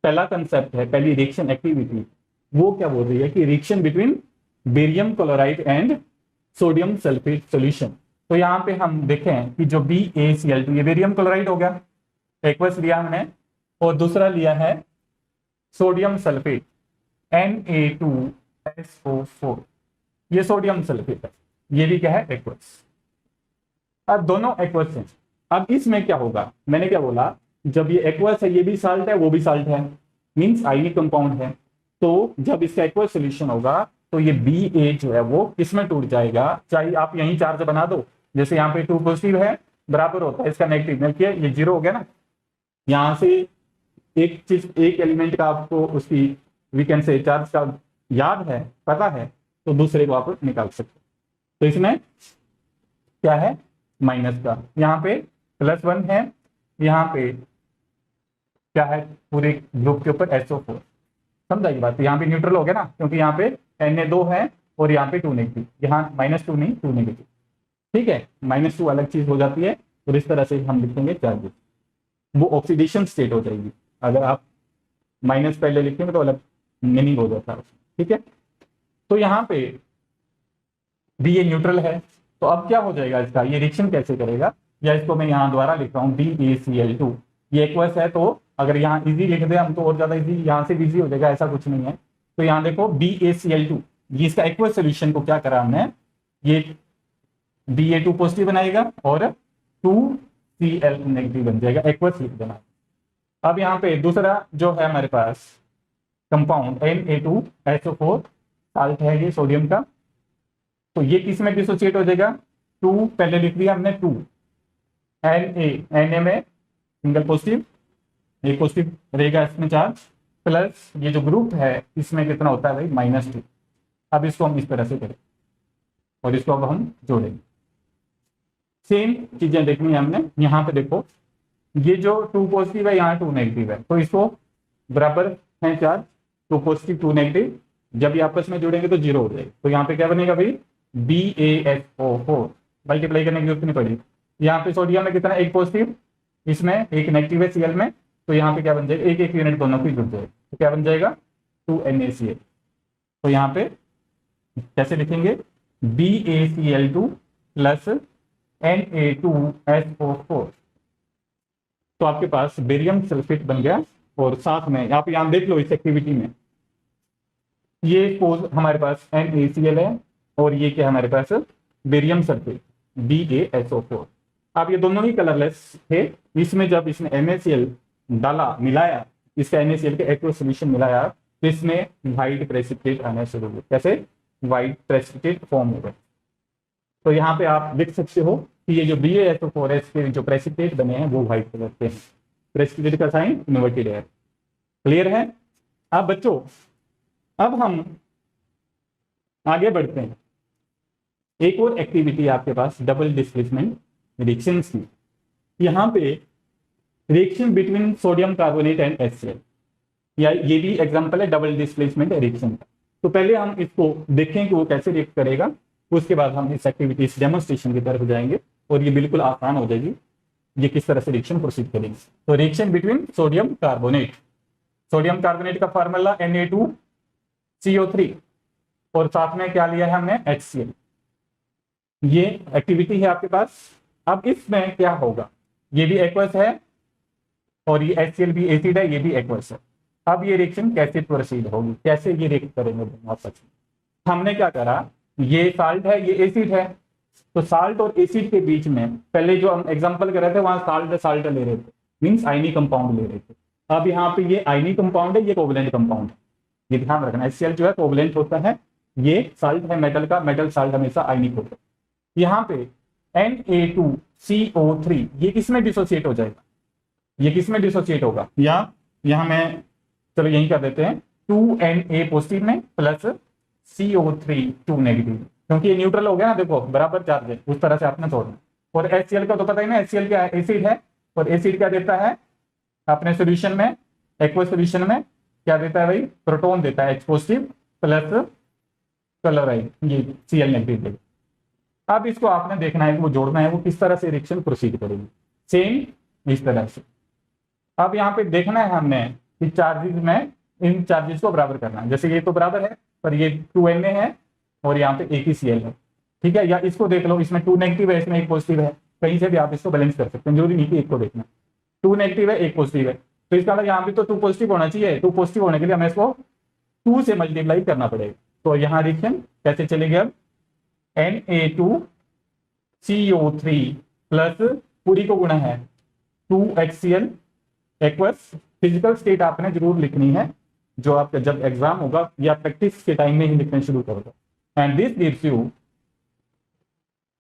पहला कंसेप्ट है, पहली रिएक्शन एक्टिविटी, वो क्या बोल रही है कि reaction between barium chloride and sodium sulphate solution. तो यहाँ पे हम देखें कि जो BaCl2 ये बेरियम क्लोराइड हो गया, एक्वस लिया हमने, और दूसरा लिया है सोडियम सल्फेट Na2SO4, ये सोडियम सल्फेट है, ये भी क्या है एक्वस। अब दोनों एक्वस हैं। अब इसमें क्या होगा, मैंने क्या बोला, जब ये एक्वस है ये भी साल्ट है वो भी साल्ट है, मीन्स आयनिक कंपाउंड है। तो जब इसका एक्वस सोल्यूशन होगा तो ये Ba जो है वो किसमें टूट जाएगा, चाहे आप यहीं चार्ज बना दो, जैसे यहाँ पे 2 पॉजिटिव है बराबर होता है इसका नेगेटिव, मिल किया ये 0 हो गया ना। यहाँ से एक चीज, एक एलिमेंट का आपको उसकी वी कैन से चार्ज का याद है, पता है, तो दूसरे को आप निकाल सकते हो। तो इसमें क्या है माइनस का, यहाँ पे +1 है, यहाँ पे क्या है पूरे ग्रुप के ऊपर SO4, समझा ये बात। यहाँ पे न्यूट्रल हो गया ना, क्योंकि यहाँ पे Na2 है और यहाँ पे 2 नेगेटिव, यहाँ -2 नहीं 2 नेगेटिव, ठीक है। -2 अलग चीज हो जाती है, और इस तरह से हम लिखेंगे चार्जेस, वो ऑक्सीडेशन स्टेट हो जाएगी। अगर आप माइनस पहले लिखेंगे तो अलग मीनिंग हो जाता है, ठीक है। तो यहाँ पे भी ये न्यूट्रल है, तो अब क्या हो जाएगा इसका, ये रिएक्शन कैसे करेगा, या इसको मैं यहाँ द्वारा लिख रहा हूँ BaCl2, ये एक्वस है, तो अगर यहाँ इजी लिख दे हम तो और ज्यादा इजी, यहाँ से भी इजी हो जाएगा, ऐसा कुछ नहीं है। तो यहाँ देखो BaCl2, ये इसका एक्वस सोल्यूशन को क्या करा हमने, ये Ba2 पॉजिटिव बनाएगा और 2Cl नेगेटिव बन जाएगा, एक्वस लिख देना। अब यहाँ पे दूसरा जो है हमारे पास कंपाउंड Na2SO4 साल्ट है ये सोडियम का, तो ये किस में डिसोसिएट हो जाएगा, 2 पहले लिख दिया हमने 2 Na में सिंगल पॉजिटिव, एक पॉजिटिव रहेगा इसमें चार्ज, प्लस ये जो ग्रुप है इसमें कितना होता है भाई -2। अब इसको हम इस तरह से करें और इसको अब हम जोड़ेंगे, सेम चीजें देखनी है हमने। यहाँ पे देखो ये जो 2 पॉजिटिव है, यहाँ 2 नेगेटिव है, तो इसको बराबर है चार्ज, 2 पॉजिटिव 2 नेगेटिव, जब ये आपस में जुड़ेंगे तो 0 हो जाएगा। तो यहाँ पे क्या बनेगा भाई BaSO4, मल्टीप्लाई करने की जरूरत नहीं पड़ेगी। यहाँ पे सोडियम में कितना, एक पॉजिटिव, इसमें एक नेगेटिव है Cl में, तो यहाँ पे क्या बन जाएगा, एक एक यूनिट दोनों की जुड़ जाएगा, तो क्या बन जाएगा 2NaCl। तो यहाँ पे कैसे लिखेंगे, BaCl2 प्लस Na2SO4, तो आपके पास बेरियम सल्फेट बन गया। और साथ में आप यहाँ देख लो इस एक्टिविटी में, ये पोज हमारे पास NaCl है और ये क्या हमारे पास बेरियम सल्फेट BaSO4। अब ये दोनों ही कलरलेस थे, इसमें जब इसने NaCl डाला, मिलाया, इसका NaCl के एक्वस सॉल्यूशन मिलाया, तो इसमें व्हाइट प्रेसिपिटेट आना शुरू हुए। कैसे, व्हाइट प्रेसिपिटेट फॉर्म हो गए। तो यहाँ पे आप लिख सकते हो कि ये जो BaSO4 है, इसके जो प्रेसिपिटेट बने हैं वो व्हाइट कलर के हैं, प्रेसिपिटेट का साइन इन्वर्टेड है। क्लियर है। अब बच्चों अब हम आगे बढ़ते हैं, एक और एक्टिविटी आपके पास डबल डिस्प्लेसमेंट रिएक्शंस की। यहाँ पे reaction between sodium carbonate and HCl, या ये भी एग्जांपल है डबल डिस्प्लेसमेंट रिएक्शन का। तो पहले हम इसको देखें कि वो कैसे रिएक्ट करेगा, उसके बाद हम इस एक्टिविटी इस डेमोन्स्ट्रेशन की तरफ जाएंगे और ये बिल्कुल आसान हो जाएगी, ये किस तरह से रिएक्शन प्रोसीड करेगी। तो रिएक्शन बिटवीन सोडियम कार्बोनेट का फार्मूला Na2CO3 और साथ में क्या लिया है हमने HCl, ये एक्टिविटी है आपके पास। अब इसमें क्या होगा, ये भी एक्वस है और ये HCl भी एसिड है, ये भी एक्वस है। अब ये रिएक्शन कैसे प्रोसीड होगी, कैसे ये रिएक्ट करेंगे आपस में। हमने क्या करा, ये साल्ट है, ये एसिड है, तो साल्ट और एसिड के बीच में पहले जो हम एग्जांपल कर रहे थे वहां साल्ट ले रहे थे, मींस आयनिक कंपाउंड ले रहे थे। अब यहाँ पे ये आयनिक कंपाउंड है, ये कोवलेंट कंपाउंड है, ये ध्यान रखना। HCl जो है कोवलेंट होता है, ये साल्ट है मेटल का, मेटल साल्ट हमेशा आयनिक होता है। यहाँ पे Na2CO3 ये किसमें डिसोसिएट हो जाएगा, ये किसमें डिसोसिएट होगा, या यहाँ मैं चलो यही कर देते हैं 2Na पॉजिटिव में प्लस CO3 2 नेगेटिव, क्योंकि ये न्यूट्रल हो गया ना, देखो बराबर चार्ज है, उस तरह से आपने छोड़ना। और HCl का तो पता ही ना, HCl क्या है, एसिड है, और एसिड क्या देता है अपने सॉल्यूशन में, एक्वस सॉल्यूशन में क्या देता है भाई, प्रोटॉन देता है H पॉजिटिव प्लस क्लोराइड, ये Cl नेगेटिव देगा। अब इसको आपने देखना है कि वो जोड़ना है, वो किस तरह से रिएक्शन प्रोसीड करेगी, सेम इस तरह से। अब यहाँ पे देखना है हमने कि चार्जेस में इन चार्जेस को बराबर करना है, जैसे ये तो बराबर है पर ये 2Na है और यहाँ पे एक ही Cl है, ठीक है। या इसको देख लो, इसमें 2 नेगेटिव है, इसमें एक पॉजिटिव है, कहीं से भी आप इसको बैलेंस कर सकते हैं, जरूरी नहीं कि एक को देखना। 2 नेगेटिव है, एक पॉजिटिव है, तो इसका मतलब यहाँ पे तो 2 पॉजिटिव होना चाहिए। 2 पॉजिटिव होने के लिए हमें इसको 2 से मल्टीप्लाई करना पड़ेगा। तो यहाँ रिएक्शन कैसे चलेगी, अब Na2CO3 प्लस पूरी को गुणा है 2HCl एक्वस फिजिकल स्टेट आपने जरूर लिखनी है, जो आपका जब एग्जाम होगा या प्रैक्टिस के टाइम में ही लिखना शुरू करोगे। एंड दिस गिव्स यू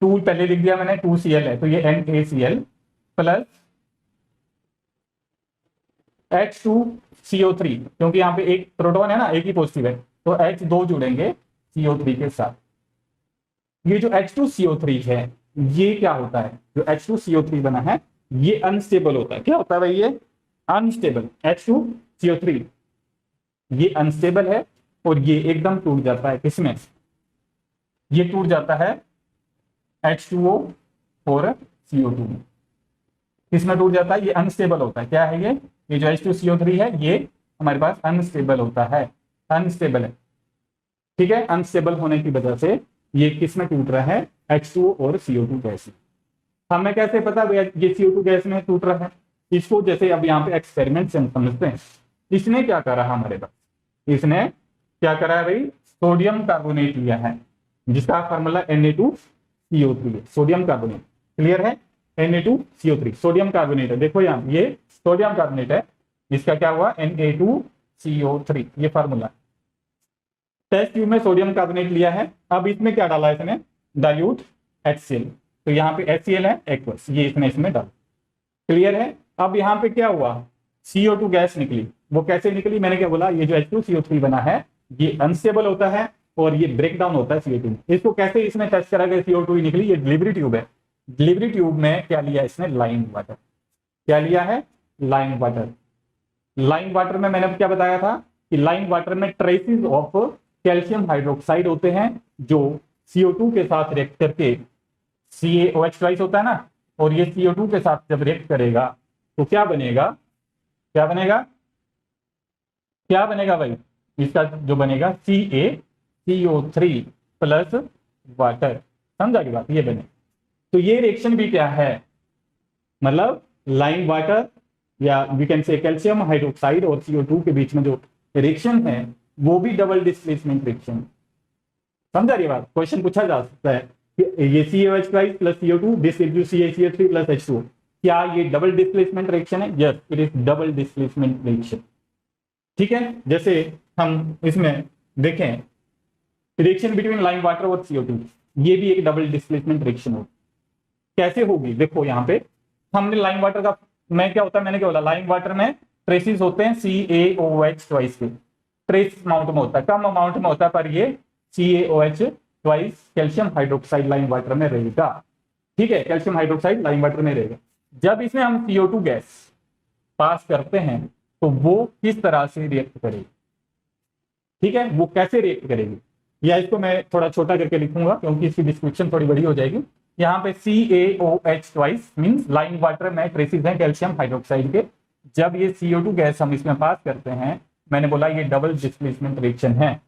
2, पहले लिख दिया मैंने 2Cl है, तो ये NaCl प्लस H2CO3, क्योंकि यहाँ पे एक प्रोटॉन है ना, एक ही पॉजिटिव है, तो H2 जुड़ेंगे CO3 के साथ। ये जो H2CO3 है, ये क्या होता है, जो H2CO3 बना है ये अनस्टेबल होता है। क्या होता है भाई, ये अनस्टेबल। H2CO3 ये अनस्टेबल है और ये एकदम टूट जाता है किसमें, ये टूट जाता है H2O और CO2 में। किसमें टूट जाता है, ये अनस्टेबल होता है। क्या है ये जो H2CO3 है ये हमारे पास अनस्टेबल होता है, अनस्टेबल है, ठीक है। अनस्टेबल होने की वजह से ये किसमें टूट रहा है, H2O और CO2 गैस में। हमें कैसे पता ये CO2 गैस में टूट रहा है, इसको जैसे अब यहाँ पे एक्सपेरिमेंट से हम समझते हैं। इसने क्या करा हमारे पास, इसने क्या करा है भाई, सोडियम कार्बोनेट लिया है जिसका फार्मूला Na2CO3 है, सोडियम कार्बोनेट। क्लियर है, Na2CO3 सोडियम कार्बोनेट है। देखो यहाँ ये सोडियम कार्बोनेट है, इसका क्या हुआ Na2CO3, ये फार्मूला। टेस्ट ट्यूब में सोडियम कार्बोनेट लिया है, अब इसमें क्या डाला है इसने, डाइल्यूट HCl, तो यहाँ पे HCl है एक्वस, ये इसमें डाला। क्लियर है। अब यहाँ पे क्या हुआ, CO2 गैस निकली। वो कैसे निकली, मैंने क्या बोला, ये जो H2CO3 बना है ये अनस्टेबल होता है और ये ब्रेक डाउन होता है CO2। इसको कैसे इसने टेस्ट करा कि CO2 ही निकली, ये डिलीवरी ट्यूब है। डिलीवरी ट्यूब में क्या लिया इसने, लाइम वाटर। क्या लिया है, लाइम वाटर। लाइम वाटर में मैंने क्या बताया था कि लाइम वाटर में ट्रेसेस ऑफ कैल्शियम हाइड्रोक्साइड होते हैं, जो CO2 के साथ रिएक्ट करके CaOH होता है ना, और ये CO2 के साथ जब रिएक्ट करेगा तो क्या बनेगा, क्या बनेगा, क्या बनेगा भाई, इसका जो बनेगा CaCO3 प्लस वाटर। समझा की बात, ये बने। तो ये रिएक्शन भी क्या है, मतलब लाइम वाटर या we can say calcium hydroxide और CO2 के बीच में जो रिएक्शन है वो भी डबल डिस्प्लेसमेंट रिएक्शन। समझा रही बात, क्वेश्चन पूछा जा सकता है कि ये CaOH plus CO2 this gives you CaCO3 plus H2O, क्या ये डबल डिस्प्लेसमेंट रिएक्शन है, yes it is double displacement reaction. ठीक है, जैसे हम इसमें देखें रिएक्शन बिटवीन लाइम वाटर और CO2, ये भी एक डबल डिस्प्लेसमेंट रिएक्शन होगी। कैसे होगी, देखो यहाँ पे हमने लाइम वाटर का मैं क्या होता है, मैंने क्या बोला, लाइम वाटर में ट्रेसेस होते हैं CaOH ट्वाइस के, ट्रेस अमाउंट में होता है, कम अमाउंट में होता है, पर ये CaOH twice calcium hydroxide lime water में रहेगा। ठीक है, कैल्शियम हाइड्रोक्साइड लाइम वाटर में रहेगा। जब इसमें हम CO2 गैस पास करते हैं तो वो किस तरह से रिएक्ट करेगी, ठीक है, वो कैसे रिएक्ट करेगी, या इसको मैं थोड़ा छोटा करके लिखूंगा क्योंकि इसकी डिस्क्रिप्शन थोड़ी बड़ी हो जाएगी। यहाँ पे CaOH twice means lime water में ट्रेसेस हैं कैल्शियम हाइड्रोक्साइड के। जब ये CO2 गैस हम इसमें पास करते हैं, मैंने बोला ये डबल डिस्प्लेसमेंट रिएक्शन है,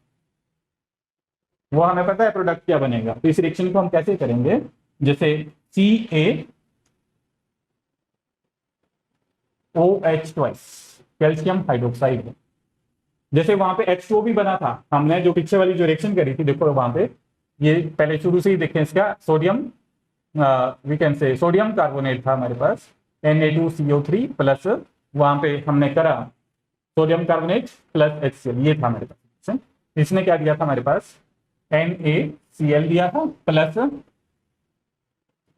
वो हमें पता है प्रोडक्ट क्या बनेगा। तो इस रिएक्शन को हम कैसे करेंगे, जैसे CaOH ट्वाइस कैल्शियम हाइड्रोक्साइड है, जैसे वहां पे H2O भी बना था, हमने जो पीछे वाली जो रिएक्शन करी थी, देखो वहां पे ये पहले शुरू से ही देखें, इसका sodium we can say sodium carbonate था हमारे पास Na2CO3 प्लस वहां पे हमने करा सोडियम कार्बोनेट प्लस HCl, ये था हमारे पास। इसने क्या दिया था हमारे पास, NaCl दिया था प्लस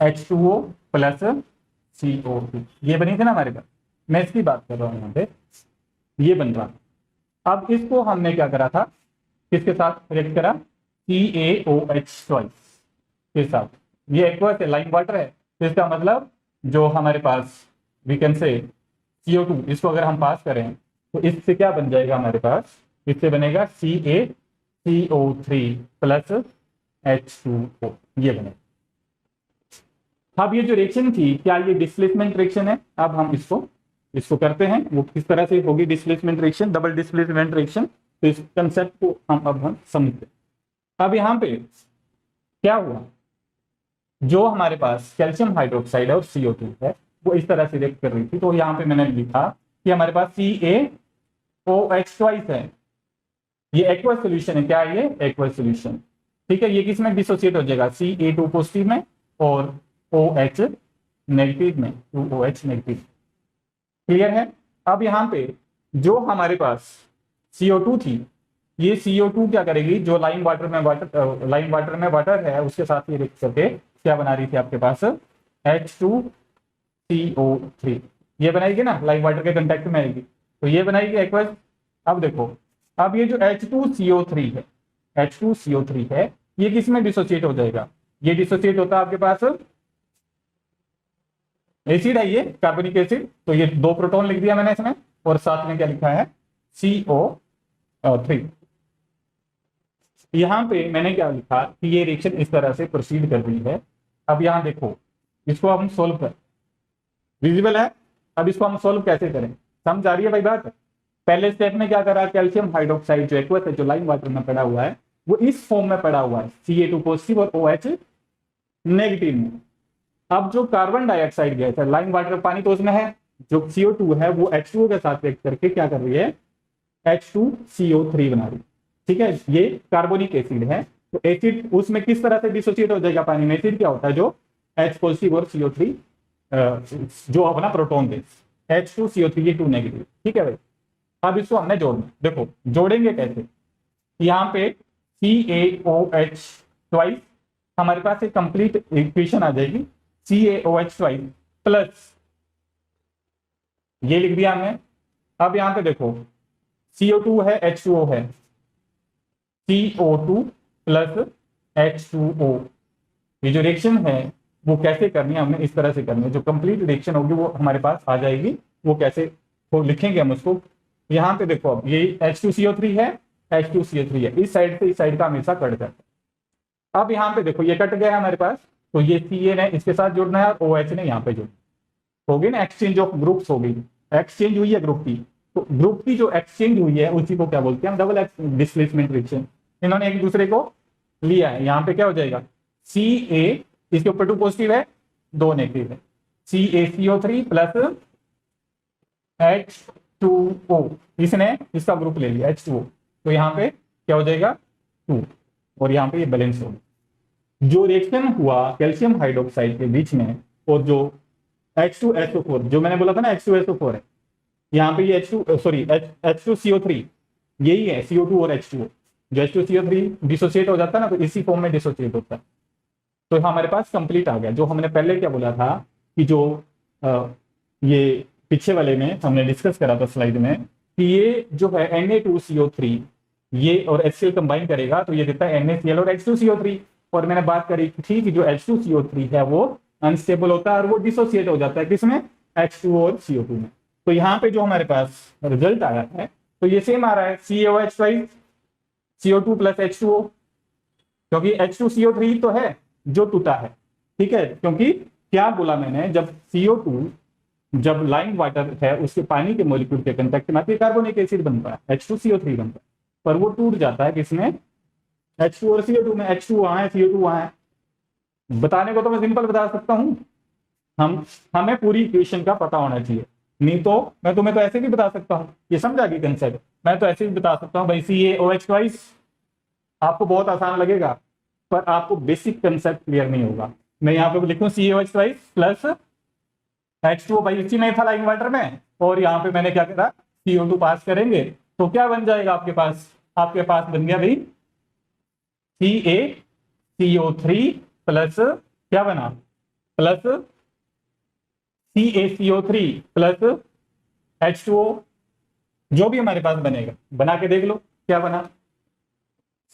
H2O प्लस CO2, ये बनी थी ना हमारे पास। मैं इसकी बात कर रहा हूँ, यहाँ पे ये बन रहा। अब इसको हमने क्या करा था, किसके साथ रिएक्ट करा, CaOH ट्वाइस के साथ। ये एक्वस है, लाइम वाटर है, तो इसका मतलब जो हमारे पास वी कैन से CO2, इसको अगर हम पास करें तो इससे क्या बन जाएगा हमारे पास, इससे बनेगा CaCO3 प्लस H2O, ये बनेगा। अब ये जो रिएक्शन थी, क्या ये डिस्प्लेसमेंट रिएक्शन है, अब हम इसको करते हैं, वो किस तरह से होगी displacement reaction, double displacement reaction. तो इस कंसेप्ट को हम समझते हैं। अब यहाँ पे क्या हुआ, जो हमारे पास कैल्शियम हाइड्रोक्साइड और CO2 है वो इस तरह से रिएक्ट कर रही थी, तो यहाँ पे मैंने लिखा कि हमारे पास CaOH ट्वाइस है, ये एक्वस सोल्यूशन है। क्या है ये, एक्वस सोल्यूशन। ठीक है, ये किसमें डिसोसिएट हो जाएगा, Ca2 पॉजिटिव में और OH नेगेटिव में, 2OH नेगेटिव। क्लियर है। अब यहाँ पे जो हमारे पास CO2 थी, ये CO2 क्या करेगी, जो लाइम वाटर में वाटर है उसके साथ ये रिएक्ट करके क्या बना रही थी आपके पास H2CO3, ये बनाएगी ना, लाइम वाटर के कंटेक्ट में आएगी तो ये बनाएगी एक्वस। अब देखो, अब ये जो H2CO3 है ये किस में डिसोसिएट हो जाएगा, ये डिसोसिएट होता है आपके पास एसिड है, ये कार्बोनिक एसिड, तो ये 2 प्रोटॉन लिख दिया मैंने इसमें और साथ में क्या लिखा है CO3। यहां पे मैंने क्या लिखा कि ये रिएक्शन इस तरह से प्रोसीड कर रही है। अब यहां देखो, इसको हम सोल्व कर, विजिबल है। अब इसको हम सोल्व कैसे करें, समझ आ रही है भाई बात। पहले स्टेप में क्या करा, कैल्शियम हाइड्रोक्साइड जो एक्वस है, जो लाइम वाटर में पड़ा हुआ है, वो इस फॉर्म में पड़ा हुआ है Ca2 पॉजिटिव और OH नेगेटिव में। अब जो कार्बन डाइऑक्साइड गैस है, लाइम वाटर पानी तो उसमें है, जो CO2 है वो H2O के साथ रिएक्ट करके क्या कर रही है, H2CO3 बना रही है। ठीक है, ये कार्बोनिक एसिड है, तो एसिड उसमें किस तरह से डिसोसिएट हो जाएगा पानी में। एसिड क्या होता है, जो H पॉजिटिव और CO3 जो अपना प्रोटॉन गैस, H2CO3 ये 2 नेगेटिव। ठीक है भाई, अब इसको हमने जोड़ना, देखो जोड़ेंगे कैसे। यहाँ पे CaOH ट्वाइस, हमारे पास एक कंप्लीट इक्वेशन आ जाएगी, CaOH ट्वाइस प्लस ये लिख दिया हमने। अब यहां पे देखो CO2 है, H2O है, CO2 प्लस H2O, ये जो रिएक्शन है वो कैसे करनी है, हमने इस तरह से करनी है। जो कंप्लीट रिएक्शन होगी वो हमारे पास आ जाएगी, वो कैसे वो लिखेंगे हम उसको। यहाँ पे देखो, अब ये H2CO3 है, H2CO3 है, इस साइड से इस साइड का हमेशा कट जाता है। अब यहाँ पे देखो ये कट गया है हमारे पास, तो ये Ca ने इसके साथ जुड़ना है और OH ने यहाँ पे जुड़ना, होगी ना एक्सचेंज ऑफ ग्रुप्स, होगी एक्सचेंज हुई है ग्रुप की। तो ग्रुप की जो एक्सचेंज हुई है उसी को क्या बोलते हैं, डबल डिस्प्लेसमेंट रिएक्शन। इन्होंने एक दूसरे को लिया है, यहाँ पे क्या हो जाएगा, Ca, इसके ऊपर 2 पॉजिटिव है 2 नेगेटिव है, CaCO3 प्लस H2O, इसने इसका ग्रुप ले लिया H2O, तो यहाँ पे क्या हो जाएगा 2 और यहाँ पे ये बैलेंस होगा। जो रिएक्शन हुआ कैल्शियम हाइड्रोक्साइड के बीच में और जो H2SO4, जो मैंने बोला था ना H2SO4 है, यहाँ पे ये H2CO3 यही है, CO2 और H2O। जो H2CO3 डिसोसिएट हो जाता है ना, तो इसी फॉर्म में डिसोसिएट होता है। तो हमारे पास कंप्लीट आ गया। जो हमने पहले क्या बोला था कि जो ये पीछे वाले में हमने डिस्कस करा था स्लाइड में कि ये जो है Na2CO3 ये और HCl कंबाइन करेगा तो ये देता है NaCl और H2CO3। और मैंने बात करी थी कि जो H2CO3 है वो अनस्टेबल होता है और वो डिसोसिएट हो जाता है किसमें, H2O और CO2 में। तो यहाँ पे जो हमारे पास रिजल्ट आया है तो ये सेम आ रहा है, CaOH twice CO2 plus H2O, क्योंकि H2CO3 तो है जो टूटा है। ठीक है, क्योंकि क्या बोला मैंने, जब CO2 जब लाइम वाटर है उसके पानी के मॉलिक्यूल के कंटेक्ट में आती है कार्बोनिक एसिड बनता है, H2CO3 बनता है, पर वो टूट जाता है किसमें, H2 और CO2 में। H2 वहां है, CO2 वहां है। बताने को तो मैं सिंपल बता सकता हूं, हमें पूरी इक्वेशन का पता होना चाहिए, नहीं तो मैं तुम्हें तो ऐसे भी बता सकता हूं, ये समझा कि कंसेप्ट, मैं तो ऐसे भी बता सकता हूं भाई CaOH ट्वाइस, आपको बहुत आसान लगेगा पर आपको बेसिक कंसेप्ट क्लियर नहीं होगा। मैं यहाँ पे लिखूं CaOH ट्वाइस प्लस H2O, भाई इसी में था लाइम वाटर में, और यहाँ पे मैंने क्या करा, CO2 पास करेंगे तो क्या बन जाएगा आपके पास, आपके पास बन गया भाई CaCO3 प्लस क्या बना, प्लस CaCO3 प्लस H2O, जो भी हमारे पास बनेगा बना के देख लो क्या बना,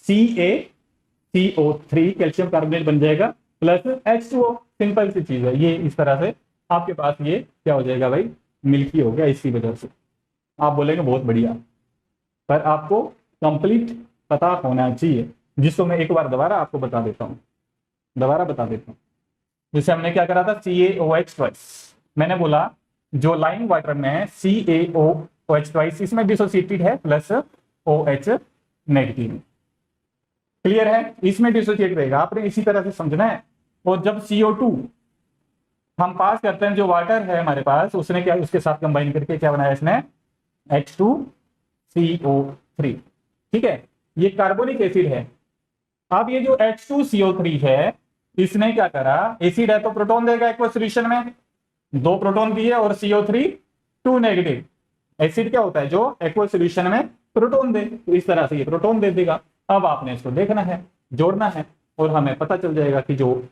CaCO3 कैल्शियम कार्बोनेट बन जाएगा प्लस H2O। सिंपल सी चीज है ये, इस तरह से आपके पास ये क्या हो जाएगा भाई, मिल्की हो गया। इसकी वजह से आप बोलेंगे बहुत बढ़िया, पर आपको कंप्लीट पता होना चाहिए, जिसको मैं एक बार दोबारा आपको बता देता हूं, दोबारा बता देता हूं। जैसे हमने क्या करा था, CaOH ट्वाइस, मैंने बोला जो लाइम वाटर में है CaOH ट्वाइस इसमें डिसोसिएटेड है प्लस OH नेगेटिव, क्लियर है, इसमें डिसोसिएट रहेगा, आपने इसी तरह से समझना है। और जब CO2 हम पास करते हैं, जो वाटर है हमारे पास उसने क्या, उसके साथ कंबाइन करके क्या बनाया इसने, H2CO3। ठीक है, ये कार्बोनिक एसिड है। अब ये जो H2CO3 है इसने क्या करा, एसिड है तो प्रोटॉन देगा एक्वस सॉल्यूशन में, 2 प्रोटॉन दिए और CO3 2 नेगेटिव, एसिड क्या होता है, जो एक्वस सॉल्यूशन में प्रोटोन दे, तो इस तरह से ये प्रोटोन दे देगा। अब आपने इसको देखना है, जोड़ना है, और हमें पता चल जाएगा कि जो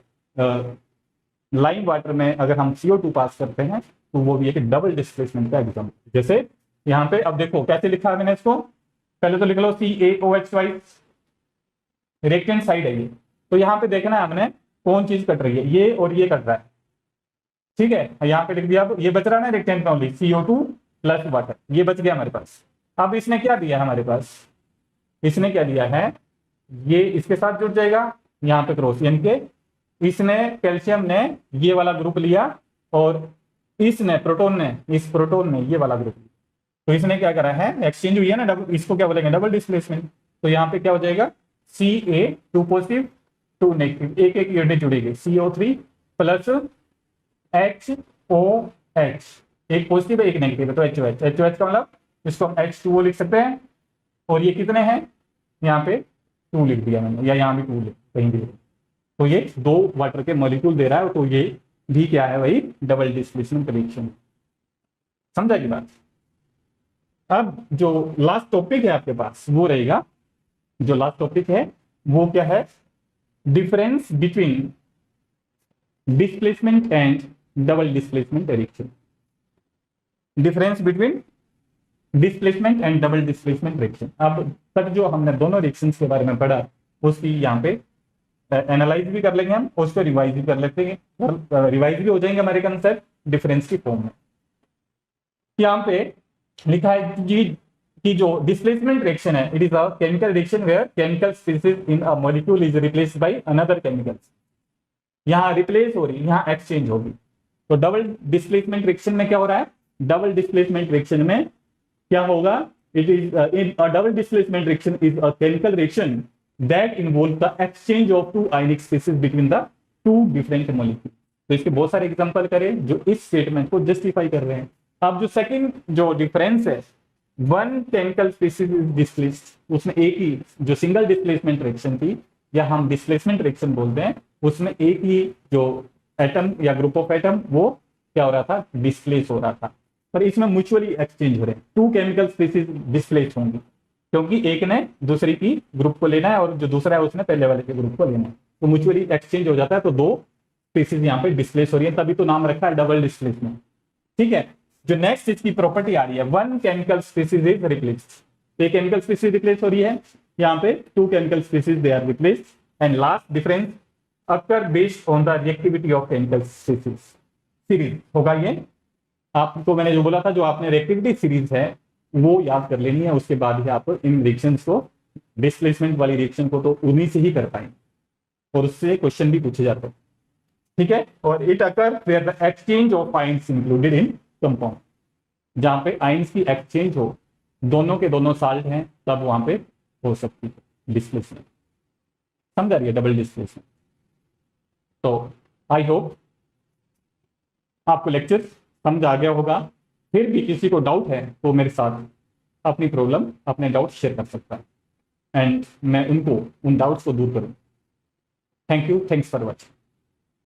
लाइम वाटर में अगर हम CO2 पास करते हैं तो वो भी एक डबल डिस्प्लेसमेंट का एग्जाम्पल। जैसे यहाँ पे अब देखो कैसे लिखा है मैंने इसको, पहले तो लिख लो CaOH, रिएक्टेंट साइड है ये, तो यहाँ पे देखना है हमने कौन चीज कट रही है, ये और ये कट रहा है, ठीक है। यहाँ पे लिख दिया, अब ये बच रहा है ना रिएक्टेंट में ओनली CO2 प्लस वाटर, ये बच गया हमारे पास। अब इसने क्या दिया है हमारे पास, इसने क्या दिया है, ये इसके साथ जुड़ जाएगा यहाँ पे क्रॉस, यानी कि इसने कैल्शियम ने ये वाला ग्रुप लिया और इसने प्रोटोन ने, इस प्रोटोन ने ये वाला ग्रुप लिया, तो इसने क्या करा है, एक्सचेंज हुई है ना, इसको क्या बोलेंगे, डबल डिस्प्लेसमेंट। तो यहाँ पे क्या हो जाएगा, Ca 2 पॉजिटिव 2 नेगेटिव, एक एक यूनिट जुड़ेगी, CO3 प्लस HOH, एक पॉजिटिव है एक नेगेटिव है, तो HOH का मतलब इसको हम H2O लिख सकते हैं, और ये कितने हैं, यहाँ पे 2 लिख दिया मैंने, या यहाँ भी 2 लिख, कहीं भी, तो ये 2 वाटर के मॉलिक्यूल दे रहा है, तो ये भी क्या है, वही डबल डिस्प्लेसमेंट रिएक्शन। समझा की बात। अब जो लास्ट टॉपिक है आपके पास वो रहेगा, जो लास्ट टॉपिक है वो क्या है, difference between displacement and double displacement reaction. Difference between displacement and double displacement reaction. अब तक जो हमने दोनों रिएक्शंस के बारे में पढ़ा उसकी यहाँ पे एनालाइज भी कर लेंगे हम, उसको रिवाइज भी कर लेते हैं, रिवाइज भी हो जाएंगे हमारे कंसेप्ट डिफरेंस की फॉर्म में। यहाँ पे लिखा है कि जो डिस्प्लेसमेंट रिएक्शन है, it is a chemical reaction where chemical species in a molecule is replaced by another chemicals. यहाँ रिप्लेस हो रही है, यहाँ एक्सचेंज होगी। तो डबल डिस्प्लेसमेंट रिएक्शन में क्या हो रहा है, डबल डिस्प्लेसमेंट रिएक्शन में क्या होगा, it is in a double displacement reaction is a chemical reaction that involve the exchange of two ionic species between the two different molecules। तो इसके बहुत सारे एग्जांपल करें जो इस स्टेटमेंट को जस्टिफाई कर रहे हैं। अब जो सेकंड जो डिफरेंस है, one chemical species is displaced, उसमें एक ही जो सिंगल डिस्प्लेसमेंट रिएक्शन थी, या हम डिस्प्लेसमेंट रिएक्शन बोलते हैं, उसमें एक ही जो एटम या ग्रुप ऑफ एटम वो क्या हो रहा था, डिस्प्लेस हो रहा था। पर इसमें म्यूचुअली एक्सचेंज हो रहे हैं, 2 केमिकल स्पीसीज डिस्प्लेस होंगी, क्योंकि एक ने दूसरी की ग्रुप को लेना है और जो दूसरा है उसने पहले वाले के ग्रुप को लेना है, तो म्यूचुअली एक्सचेंज हो जाता है, तो 2 स्पीसीज यहाँ पे डिस्प्लेस हो रही है, तभी तो नाम रखा है डबल डिस्प्लेसमेंट। ठीक है। जो नेक्स्ट इसकी प्रॉपर्टी आ रही है, one chemical species is replaced, एक केमिकल स्पीसीज रिप्लेस हो रही है, यहाँ पे 2 chemical species they are replaced. And last difference occur based on the reactivity of chemical species series होगा। ये आपको मैंने जो बोला था, जो आपने रिएक्टिविटी सीरीज है वो याद कर लेनी है, उसके बाद ही आप इन रिएक्शंस को, डिस्प्लेसमेंट वाली रिएक्शन को तो उन्हीं से ही कर पाएंगे, और उससे क्वेश्चन भी पूछे जाते हैं। ठीक है। और it occur where the exchange of ions included in compound, जहां पे आयंस की एक्सचेंज हो, दोनों के दोनों साल्ट हैं, तब वहां पे हो सकती है डिस्प्लेसमेंट। समझा रही है, डबल डिस्प्लेसमेंट। तो आई होप आपको लेक्चर समझ आ गया होगा। फिर भी किसी को डाउट है तो मेरे साथ अपनी प्रॉब्लम, अपने डाउट शेयर कर सकता है, एंड मैं उनको उन डाउट्स को दूर करूँ। Thank you, thanks for watching.